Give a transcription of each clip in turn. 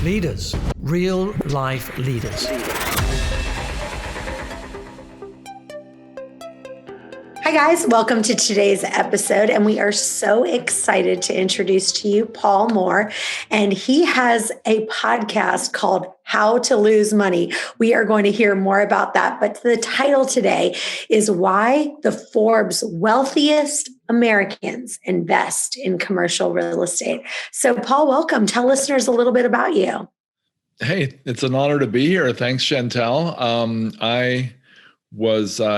Leaders, real life leaders. Hi guys, welcome to today's episode, and we are so excited to introduce to you Paul Moore, and he has a podcast called How to Lose Money. We are going to hear more about that, but the title today is Why the Forbes Wealthiest Americans Invest in Commercial Real Estate. So Paul, welcome. Tell listeners a little bit about you. Hey, it's an honor to be here. Thanks, Chantel. I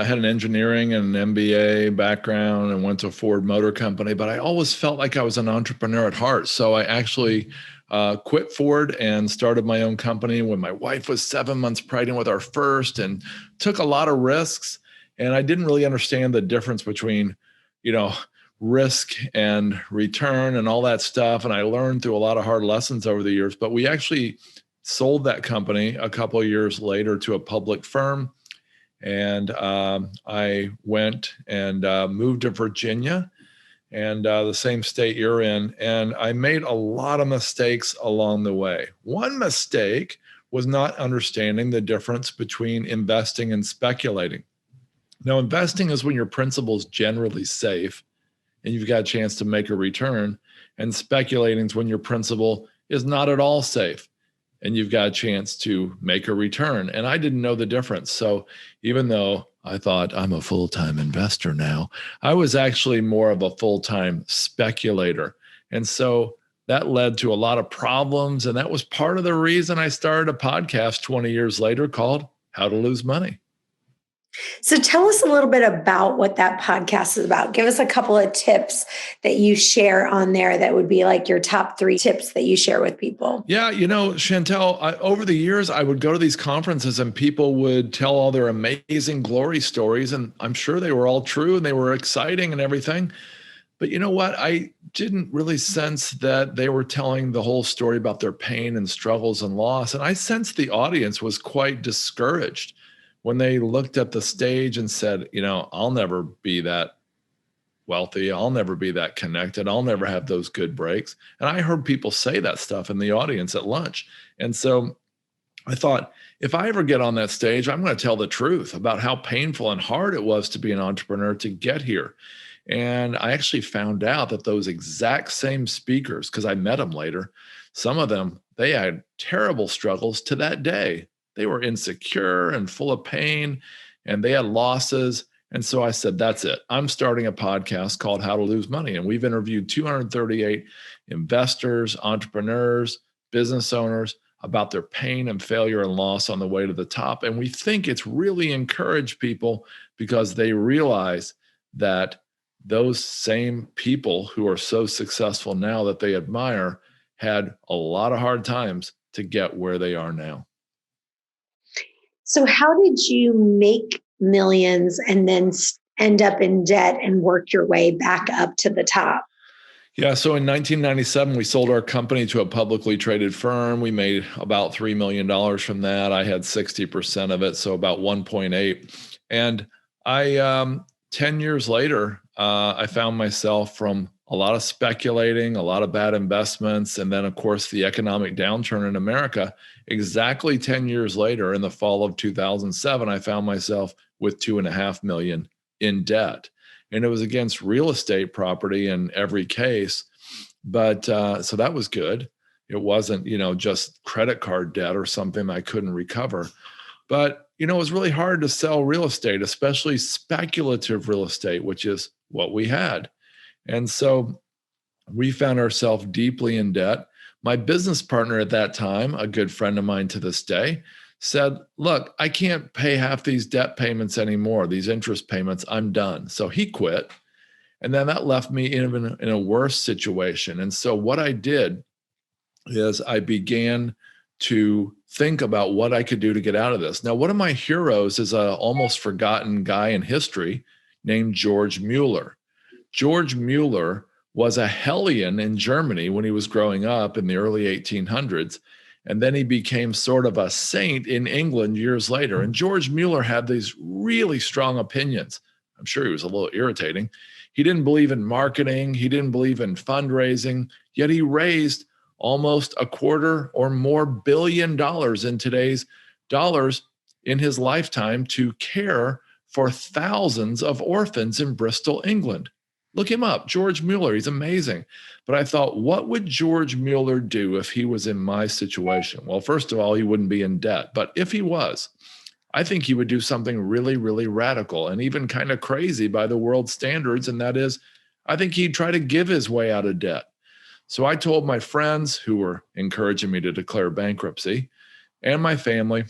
had an engineering and an MBA background and went to Ford Motor Company, but I always felt like I was an entrepreneur at heart. So I actually quit Ford and started my own company when my wife was 7 months pregnant with our first, and took a lot of risks. And I didn't really understand the difference between, risk and return and all that stuff. And I learned through a lot of hard lessons over the years, but we actually sold that company a couple of years later to a public firm. And I went and moved to Virginia, and the same state you're in. And I made a lot of mistakes along the way. One mistake was not understanding the difference between investing and speculating. Now, investing is when your principal is generally safe and you've got a chance to make a return. And speculating is when your principal is not at all safe and you've got a chance to make a return. And I didn't know the difference. So even though I thought I'm a full-time investor now, I was actually more of a full-time speculator. And so that led to a lot of problems. And that was part of the reason I started a podcast 20 years later called How to Lose Money. So tell us a little bit about what that podcast is about. Give us a couple of tips that you share on there that would be like your top 3 tips that you share with people. Yeah, Chantel, over the years, I would go to these conferences and people would tell all their amazing glory stories. And I'm sure they were all true and they were exciting and everything. But you know what? I didn't really sense that they were telling the whole story about their pain and struggles and loss. And I sensed the audience was quite discouraged when they looked at the stage and said, I'll never be that wealthy. I'll never be that connected. I'll never have those good breaks. And I heard people say that stuff in the audience at lunch. And so I thought, if I ever get on that stage, I'm going to tell the truth about how painful and hard it was to be an entrepreneur to get here. And I actually found out that those exact same speakers, because I met them later, some of them, they had terrible struggles to that day. They were insecure and full of pain, and they had losses. And so I said, that's it. I'm starting a podcast called How to Lose Money. And we've interviewed 238 investors, entrepreneurs, business owners about their pain and failure and loss on the way to the top. And we think it's really encouraged people because they realize that those same people who are so successful now that they admire had a lot of hard times to get where they are now. So how did you make millions and then end up in debt and work your way back up to the top? Yeah, so in 1997, we sold our company to a publicly traded firm. We made about $3 million from that. I had 60% of it, so about 1.8. And 10 years later, I found myself from a lot of speculating, a lot of bad investments, and then, of course, the economic downturn in America. Exactly 10 years later, in the fall of 2007, I found myself with $2.5 million in debt. And it was against real estate property in every case. But so that was good. It wasn't, just credit card debt or something I couldn't recover. But, it was really hard to sell real estate, especially speculative real estate, which is what we had. And so we found ourselves deeply in debt. My business partner at that time, a good friend of mine to this day, said, look, I can't pay half these debt payments anymore, these interest payments, I'm done. So he quit. And then that left me in a worse situation. And so what I did is I began to think about what I could do to get out of this. Now, one of my heroes is an almost forgotten guy in history named George Mueller. George Mueller was a hellion in Germany when he was growing up in the early 1800s. And then he became sort of a saint in England years later. And George Mueller had these really strong opinions. I'm sure he was a little irritating. He didn't believe in marketing. He didn't believe in fundraising, yet he raised almost a quarter or more $1 billion in today's dollars in his lifetime to care for thousands of orphans in Bristol, England. Look him up, George Mueller. He's amazing. But I thought, what would George Mueller do if he was in my situation? Well, first of all, he wouldn't be in debt. But if he was, I think he would do something really, really radical and even kind of crazy by the world standards. And that is, I think he'd try to give his way out of debt. So I told my friends who were encouraging me to declare bankruptcy and my family,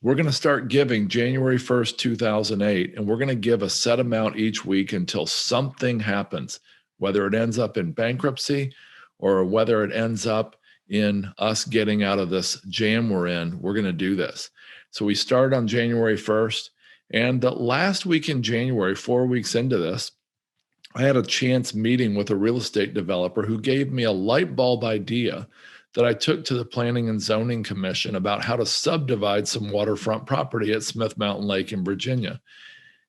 we're going to start giving January 1st, 2008, and we're going to give a set amount each week until something happens, whether it ends up in bankruptcy or whether it ends up in us getting out of this jam we're in. We're going to do this. So we started on January 1st, and the last week in January, 4 weeks into this, I had a chance meeting with a real estate developer who gave me a light bulb idea that I took to the Planning and Zoning Commission about how to subdivide some waterfront property at Smith Mountain Lake in Virginia.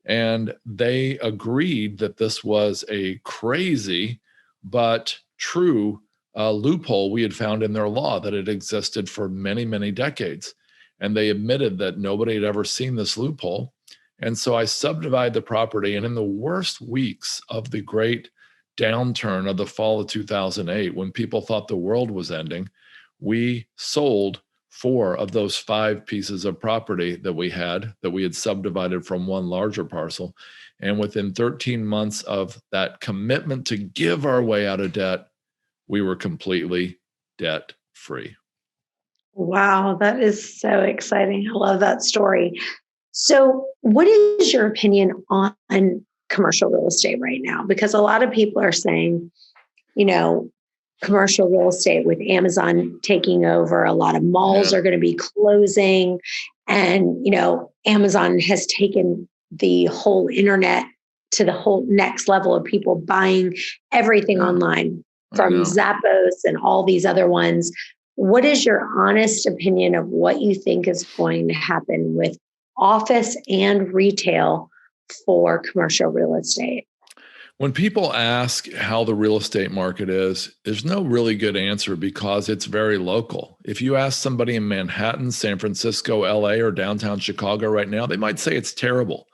And they agreed that this was a crazy but true loophole we had found in their law that had existed for many, many decades. And they admitted that nobody had ever seen this loophole. And so I subdivided the property. And in the worst weeks of the great downturn of the fall of 2008, when people thought the world was ending, we sold 4 of those 5 pieces of property that we had subdivided from one larger parcel. And within 13 months of that commitment to give our way out of debt, we were completely debt free. Wow, that is so exciting. I love that story. So, what is your opinion on commercial real estate right now? Because a lot of people are saying, commercial real estate with Amazon taking over, a lot of malls are going to be closing. And, Amazon has taken the whole internet to the whole next level of people buying everything online from Zappos and all these other ones. What is your honest opinion of what you think is going to happen with office and retail for commercial real estate? When people ask how the real estate market is, there's no really good answer because it's very local. If you ask somebody in Manhattan, San Francisco, LA, or downtown Chicago right now, they might say it's terrible.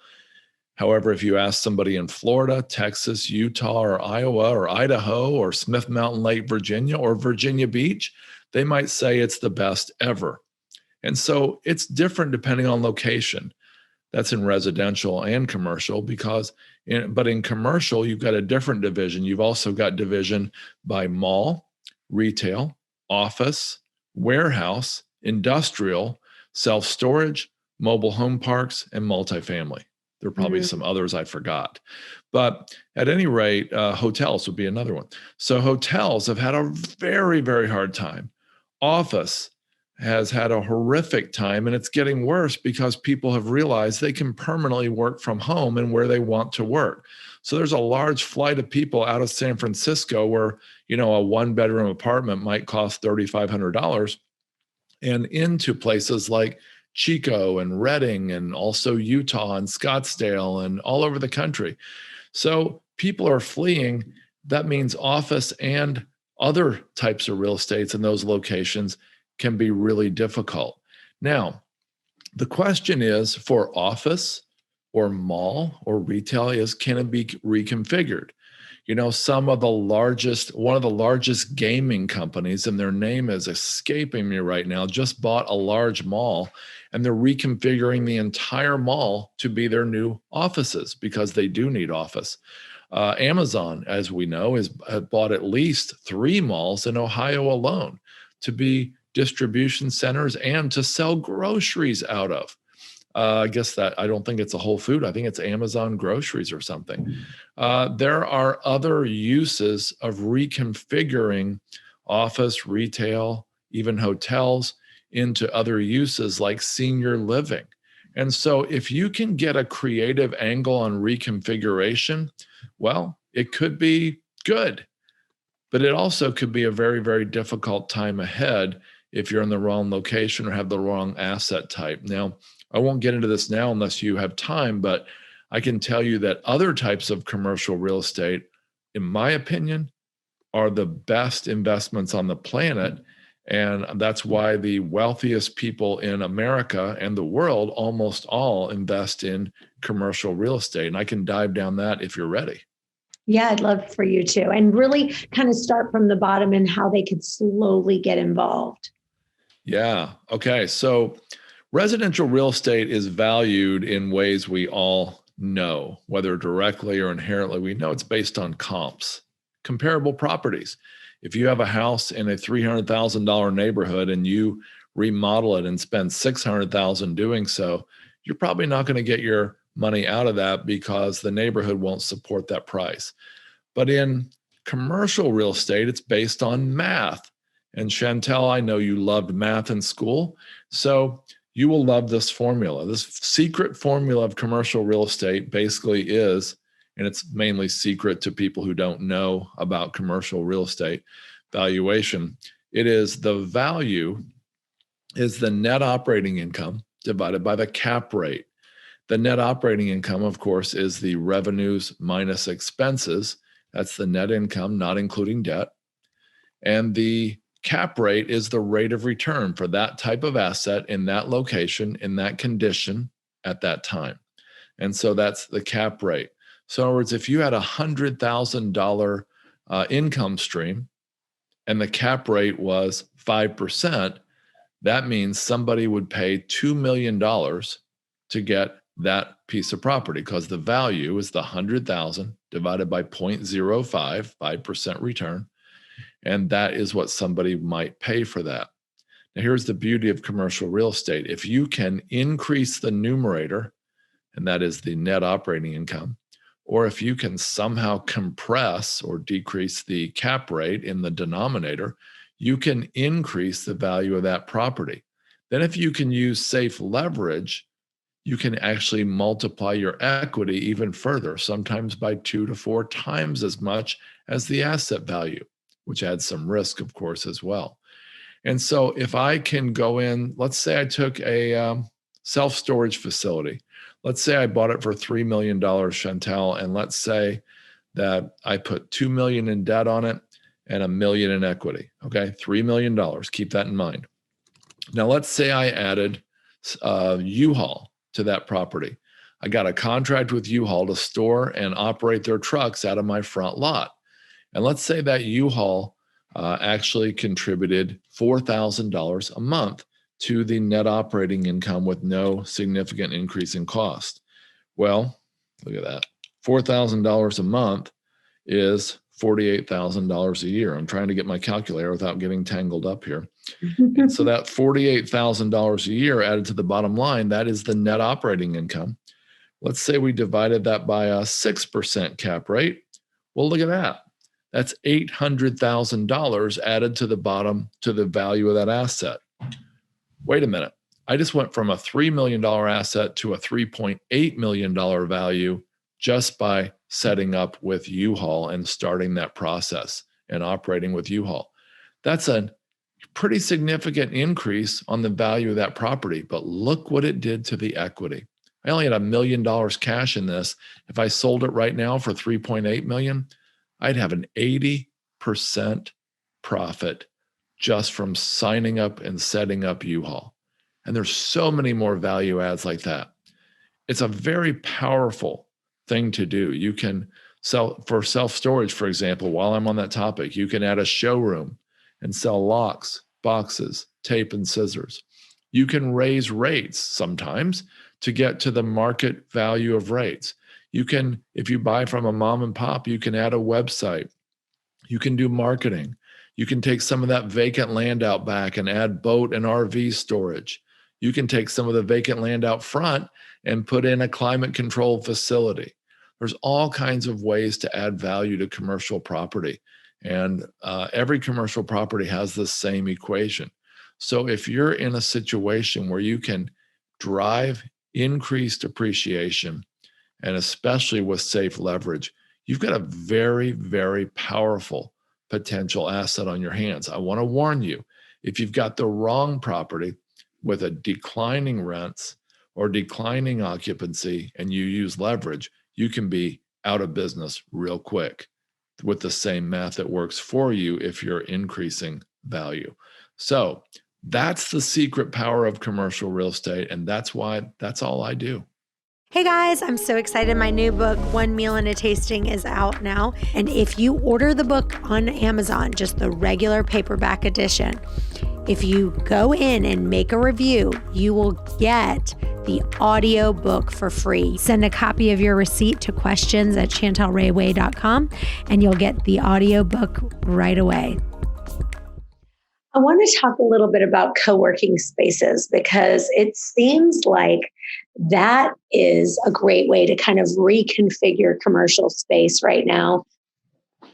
However, if you ask somebody in Florida, Texas, Utah, or Iowa, or Idaho, or Smith Mountain Lake, Virginia, or Virginia Beach, they might say it's the best ever. And so it's different depending on location. That's in residential and commercial but in commercial, you've got a different division. You've also got division by mall, retail, office, warehouse, industrial, self-storage, mobile home parks, and multifamily. There are probably some others I forgot. But at any rate, hotels would be another one. So hotels have had a very, very hard time. Office has had a horrific time, and it's getting worse because people have realized they can permanently work from home and where they want to work. So there's a large flight of people out of San Francisco where, a 1-bedroom apartment might cost $3,500 and into places like Chico and Redding and also Utah and Scottsdale and all over the country. So people are fleeing. That means office and other types of real estates in those locations can be really difficult. Now, the question is for office or mall or retail can it be reconfigured? One of the largest gaming companies, and their name is escaping me right now, just bought a large mall, and they're reconfiguring the entire mall to be their new offices because they do need office. Amazon, as we know, has bought at least 3 malls in Ohio alone to be distribution centers and to sell groceries out of. I don't think it's a Whole Food. I think it's Amazon groceries or something. There are other uses of reconfiguring office, retail, even hotels into other uses like senior living. And so if you can get a creative angle on reconfiguration, well, it could be good, but it also could be a very, very difficult time ahead if you're in the wrong location or have the wrong asset type. Now, I won't get into this now unless you have time, but I can tell you that other types of commercial real estate, in my opinion, are the best investments on the planet. And that's why the wealthiest people in America and the world almost all invest in commercial real estate. And I can dive down that if you're ready. Yeah, I'd love for you to, and really kind of start from the bottom and how they could slowly get involved. Yeah. Okay. So residential real estate is valued in ways we all know, whether directly or inherently. We know it's based on comps, comparable properties. If you have a house in a $300,000 neighborhood and you remodel it and spend $600,000 doing so, you're probably not going to get your money out of that because the neighborhood won't support that price. But in commercial real estate, it's based on math. And Chantel, I know you loved math in school, so you will love this formula. This secret formula of commercial real estate basically is, and it's mainly secret to people who don't know about commercial real estate valuation, it is the value is the net operating income divided by the cap rate. The net operating income, of course, is the revenues minus expenses. That's the net income, not including debt. And the cap rate is the rate of return for that type of asset in that location, in that condition at that time. And so that's the cap rate. So in other words, if you had a $100,000 income stream and the cap rate was 5%, that means somebody would pay $2 million to get that piece of property because the value is the 100,000 divided by 0.05, 5% return. And that is what somebody might pay for that. Now, here's the beauty of commercial real estate. If you can increase the numerator, and that is the net operating income, or if you can somehow compress or decrease the cap rate in the denominator, you can increase the value of that property. Then if you can use safe leverage, you can actually multiply your equity even further, sometimes by 2 to 4 times as much as the asset value, which adds some risk, of course, as well. And so if I can go in, let's say I took a self-storage facility. Let's say I bought it for $3 million, Chantel, and let's say that I put $2 million in debt on it and $1 million in equity. Okay, $3 million. Keep that in mind. Now, let's say I added U-Haul to that property. I got a contract with U-Haul to store and operate their trucks out of my front lot. And let's say that U-Haul actually contributed $4,000 a month to the net operating income with no significant increase in cost. Well, look at that. $4,000 a month is $48,000 a year. I'm trying to get my calculator without getting tangled up here. And so that $48,000 a year added to the bottom line, that is the net operating income. Let's say we divided that by a 6% cap rate. Well, look at that. That's $800,000 added to the bottom to the value of that asset. Wait a minute. I just went from a $3 million asset to a $3.8 million value just by setting up with U-Haul and starting that process and operating with U-Haul. That's a pretty significant increase on the value of that property, but look what it did to the equity. I only had $1 million cash in this. If I sold it right now for $3.8 million, I'd have an 80% profit just from signing up and setting up U-Haul. And there's so many more value adds like that. It's a very powerful thing to do. You can sell for self-storage, for example, while I'm on that topic, you can add a showroom and sell locks, boxes, tape, and scissors. You can raise rates sometimes to get to the market value of rates. You can, if you buy from a mom and pop, you can add a website. You can do marketing. You can take some of that vacant land out back and add boat and RV storage. You can take some of the vacant land out front and put in a climate controlled facility. There's all kinds of ways to add value to commercial property. And every commercial property has the same equation. So if you're in a situation where you can drive increased appreciation, and especially with safe leverage, you've got a very, very powerful potential asset on your hands. I want to warn you, if you've got the wrong property with a declining rents or declining occupancy and you use leverage, you can be out of business real quick. with the same math that works for you if you're increasing value. So that's the secret power of commercial real estate. And that's all I do. Hey guys, I'm so excited. My new book, One Meal and a Tasting, is out now. And if you order the book on Amazon, just the regular paperback edition, if you go in and make a review, you will get the audio book for free. Send a copy of your receipt to questions@chantelrayway.com and you'll get the audio book right away. I want to talk a little bit about co-working spaces because it seems like that is a great way to kind of reconfigure commercial space right now.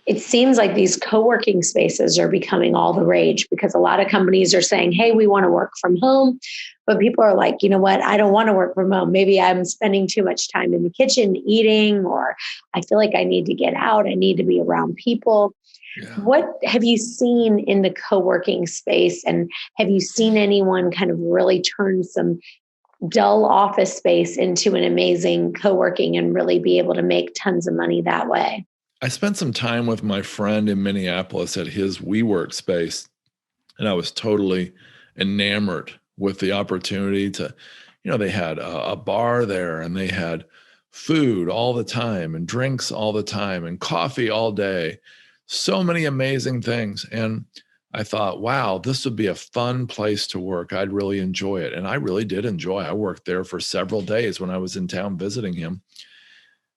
It seems like these co-working spaces are becoming all the rage because a lot of companies are saying, hey, we want to work from home. But people are like, you know what? I don't want to work from home. Maybe I'm spending too much time in the kitchen eating, or I feel like I need to get out. I need to be around people. Yeah. What have you seen in the co-working space? And have you seen anyone kind of really turn some dull office space into an amazing co-working and really be able to make tons of money that way? I spent some time with my friend in Minneapolis at his WeWork space, and I was totally enamored with the opportunity to, they had a bar there and they had food all the time and drinks all the time and coffee all day. So many amazing things. And I thought, wow, this would be a fun place to work. I'd really enjoy it. And I really did enjoy it. I worked there for several days when I was in town visiting him.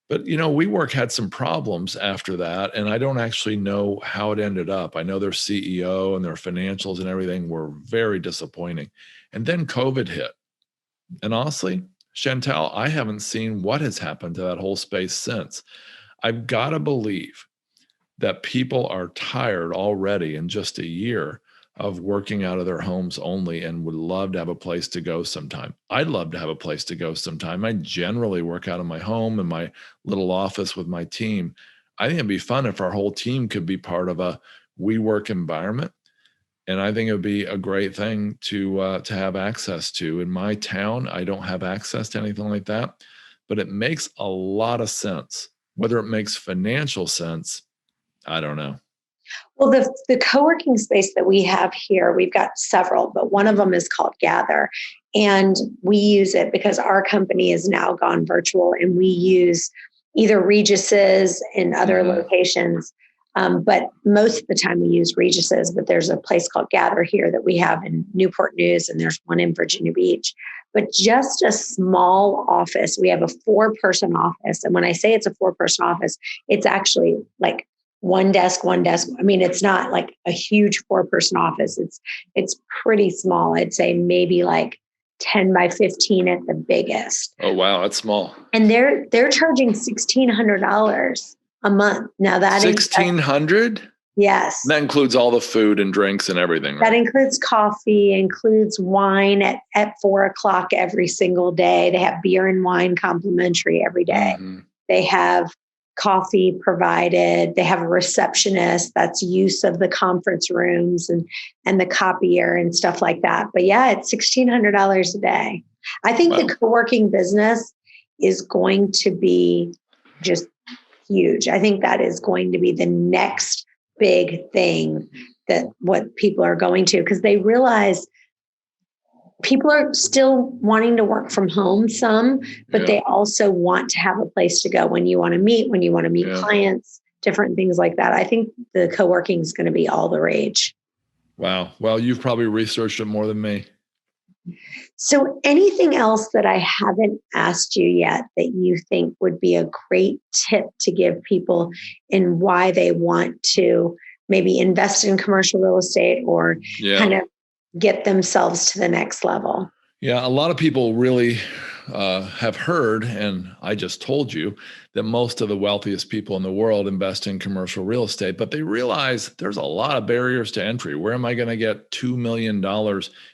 But, WeWork had some problems after that, and I don't actually know how it ended up. I know their CEO and their financials and everything were very disappointing. And then COVID hit. And honestly, Chantel, I haven't seen what has happened to that whole space since. I've got to believe that people are tired already in just a year of working out of their homes only and would love to have a place to go sometime. I'd love to have a place to go sometime. I generally work out of my home in my little office with my team. I think it'd be fun if our whole team could be part of a WeWork environment. And I think it would be a great thing to have access to. In my town, I don't have access to anything like that, but it makes a lot of sense. Whether it makes financial sense, I don't know. Well, the co-working space that we have here, we've got several, but one of them is called Gather. And we use it because our company has now gone virtual and we use either Regis's in other locations. But most of the time we use Regis's, but there's a place called Gather here that we have in Newport News, and there's one in Virginia Beach. But just a small office. We have a 4-person office. And when I say it's a 4-person office, it's actually like one desk. I mean, it's not like a huge 4-person office. It's pretty small. I'd say maybe like 10 by 15 at the biggest. Oh, wow. That's small. And they're charging $1,600 a month. Now that $1,600? Yes. That includes all the food and drinks and everything, right? That includes coffee, includes wine at 4:00 every single day. They have beer and wine complimentary every day. Mm-hmm. They have coffee provided. They have a receptionist that's use of the conference rooms and the copier and stuff like that. But yeah, it's $1,600 a day. I think the co-working business is going to be just huge. I think that is going to be the next big thing that what people are going to, because they realize people are still wanting to work from home some, but they also want to have a place to go when you want to meet clients, different things like that. I think the co-working is going to be all the rage. Wow. Well, you've probably researched it more than me. So anything else that I haven't asked you yet that you think would be a great tip to give people in why they want to maybe invest in commercial real estate or kind of get themselves to the next level? Yeah, a lot of people really have heard, and I just told you, that most of the wealthiest people in the world invest in commercial real estate, but they realize there's a lot of barriers to entry. Where am I going to get $2 million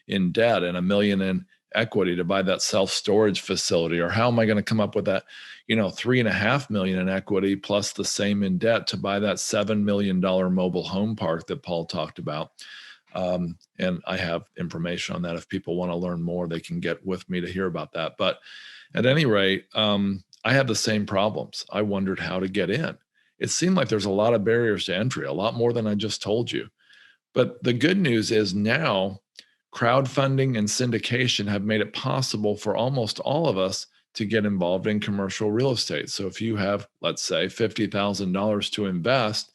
in debt and $1 million in equity to buy that self-storage facility? Or how am I going to come up with that, $3.5 million in equity plus the same in debt to buy that $7 million mobile home park that Paul talked about? And I have information on that. If people want to learn more, they can get with me to hear about that. But at any rate, I had the same problems. I wondered how to get in. it seemed like there's a lot of barriers to entry, a lot more than I just told you. But the good news is now crowdfunding and syndication have made it possible for almost all of us to get involved in commercial real estate. So if you have, let's say, $50,000 to invest,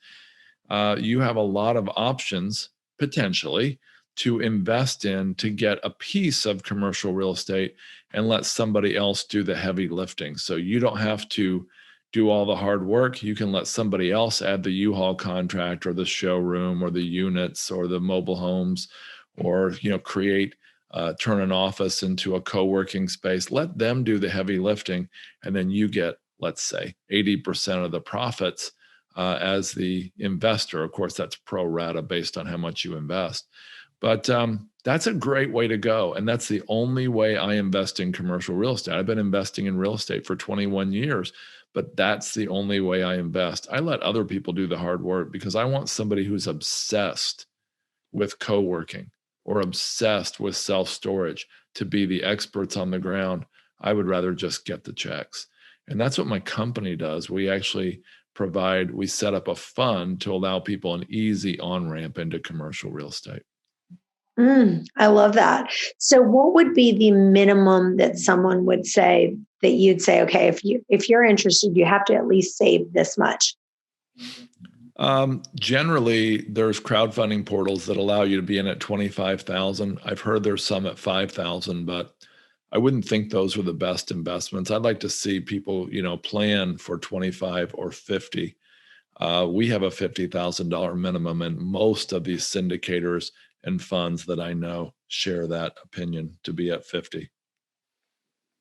you have a lot of options potentially to invest in to get a piece of commercial real estate and let somebody else do the heavy lifting. So you don't have to do all the hard work. You can let somebody else add the U-Haul contract or the showroom or the units or the mobile homes, or create turn an office into a co-working space. Let them do the heavy lifting, and then you get, let's say, 80% of the profits as the investor. Of course, that's pro rata based on how much you invest. But that's a great way to go. And that's the only way I invest in commercial real estate. I've been investing in real estate for 21 years, but that's the only way I invest. I let other people do the hard work because I want somebody who's obsessed with co-working or obsessed with self-storage to be the experts on the ground. I would rather just get the checks. And that's what my company does. We actually we set up a fund to allow people an easy on-ramp into commercial real estate. I love that. So what would be the minimum that someone would say that you'd say, okay, if you're interested, you have to at least save this much? Generally, there's crowdfunding portals that allow you to be in at 25,000. I've heard there's some at 5,000, but I wouldn't think those were the best investments. I'd like to see people, plan for 25 or 50. We have a $50,000 minimum, and most of these syndicators and funds that I know share that opinion to be at 50.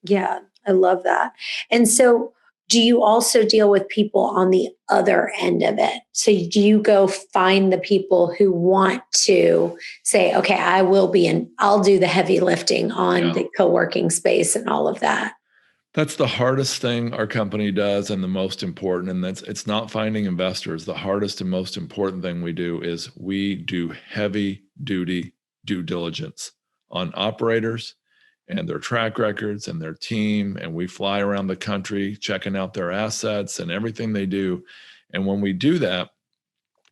Yeah, I love that. And so do you also deal with people on the other end of it? So do you go find the people who want to say, okay, I'll do the heavy lifting on the co-working space and all of that? That's the hardest thing our company does and the most important. And it's not finding investors. The hardest and most important thing we do is we do heavy duty due diligence on operators and their track records and their team. And we fly around the country checking out their assets and everything they do. And when we do that,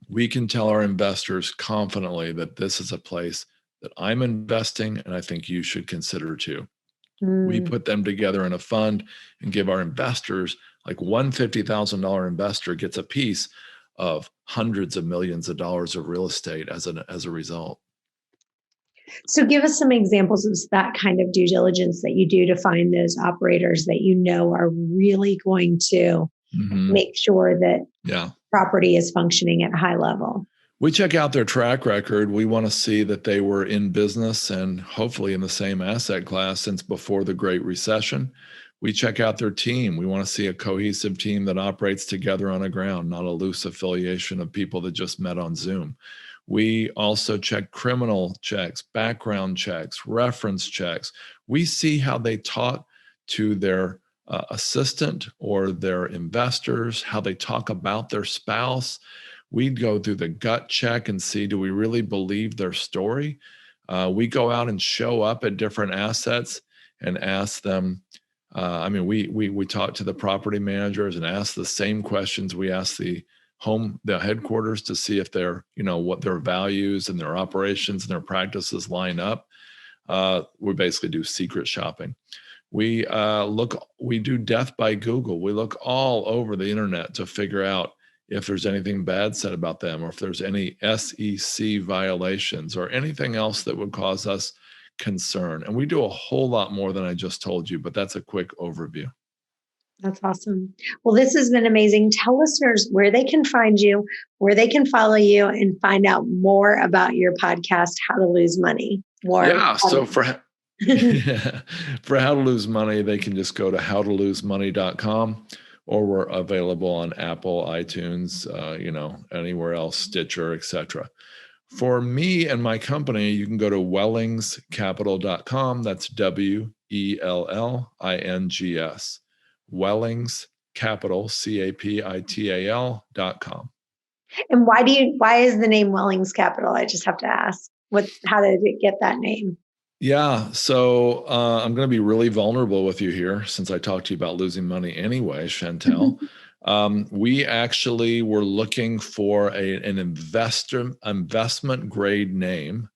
we can tell our investors confidently that this is a place that I'm investing and I think you should consider too. We put them together in a fund and give our investors, like one $50,000 investor gets a piece of hundreds of millions of dollars of real estate as a result. So give us some examples of that kind of due diligence that you do to find those operators that are really going to make sure that property is functioning at a high level. We check out their track record. We want to see that they were in business and hopefully in the same asset class since before the Great Recession. We check out their team. We want to see a cohesive team that operates together on the ground, not a loose affiliation of people that just met on Zoom. We also check criminal checks, background checks, reference checks. We see how they talk to their assistant or their investors, how they talk about their spouse. We'd go through the gut check and see, do we really believe their story? We go out and show up at different assets and ask them. We talk to the property managers and ask the same questions we ask the headquarters to see if they're, what their values and their operations and their practices line up. We basically do secret shopping. We do death by Google. We look all over the internet to figure out if there's anything bad said about them or if there's any SEC violations or anything else that would cause us concern. And we do a whole lot more than I just told you, but that's a quick overview. That's awesome. Well, this has been amazing. Tell listeners where they can find you, where they can follow you and find out more about your podcast, How to Lose Money. So for How to Lose Money, they can just go to howtolosemoney.com. Or we're available on Apple, iTunes, anywhere else, Stitcher, etc. For me and my company, you can go to wellingscapital.com. That's WELLINGS. Wellings Capital, CAPITAL.com. And why is the name Wellings Capital? I just have to ask. How did it get that name? Yeah. So I'm going to be really vulnerable with you here since I talked to you about losing money anyway, Chantel. We actually were looking for an investment grade name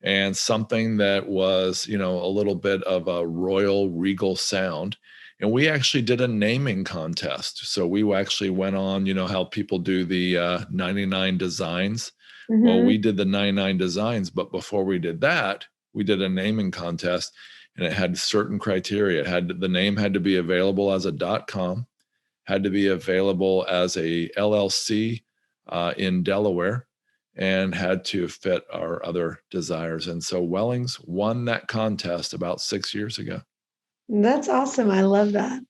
and something that was, a little bit of a royal regal sound. And we actually did a naming contest. So we actually went on, how people do the 99 designs. Mm-hmm. Well, we did the 99 designs, but before we did that, we did a naming contest, and it had certain criteria. The name had to be available as a .com, had to be available as a LLC in Delaware, and had to fit our other desires. And so Wellings won that contest about 6 years ago. That's awesome. I love that.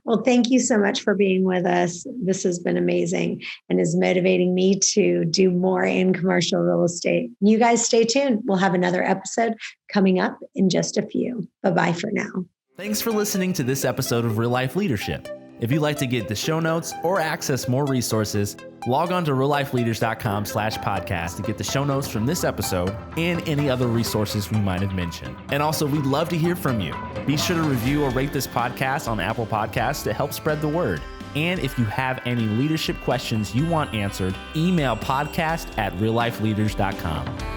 Well, thank you so much for being with us. This has been amazing and is motivating me to do more in commercial real estate. You guys stay tuned. We'll have another episode coming up in just a few. Bye-bye for now. Thanks for listening to this episode of Real Life Leadership. If you'd like to get the show notes or access more resources, log on to reallifeleaders.com/podcast to get the show notes from this episode and any other resources we might have mentioned. And also, we'd love to hear from you. Be sure to review or rate this podcast on Apple Podcasts to help spread the word. And if you have any leadership questions you want answered, email podcast@reallifeleaders.com.